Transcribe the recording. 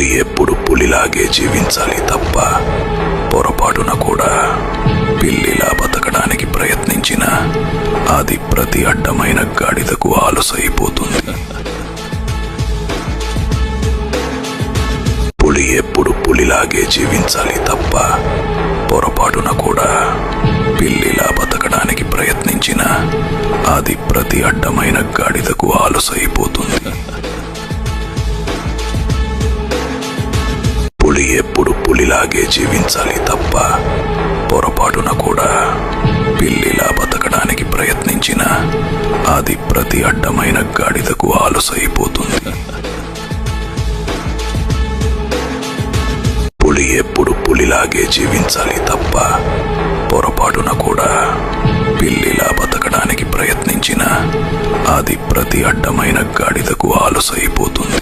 పులి ఎప్పుడు పులిలాగే జీవించాలి తప్ప పొరపాటున కూడా పిల్లిలా బతకడానికి ప్రయత్నించిన అది ప్రతి అడ్డమైన గాడిదకు ఆలసైపోతుంది. పులి ఎప్పుడు పులిలాగే జీవించాలి తప్ప పొరపాటున కూడా పిల్లిలా బతకడానికి ప్రయత్నించిన అది ప్రతి అడ్డమైన గాడిదకు ఆలసైపోతుంది. పులి ఎప్పుడు పులిలాగే జీవించాలి తప్ప పొరపాటున కూడా పిల్లిలా బతకడానికి ప్రయత్నించిన అది ప్రతి అడ్డమైన గాడిదకు ఆలసైపోతుంది. పులి ఎప్పుడు పులిలాగే జీవించాలి తప్ప పొరపాటున కూడా పిల్లిలా బతకడానికి ప్రయత్నించిన అది ప్రతి అడ్డమైన గాడిదకు ఆలసైపోతుంది.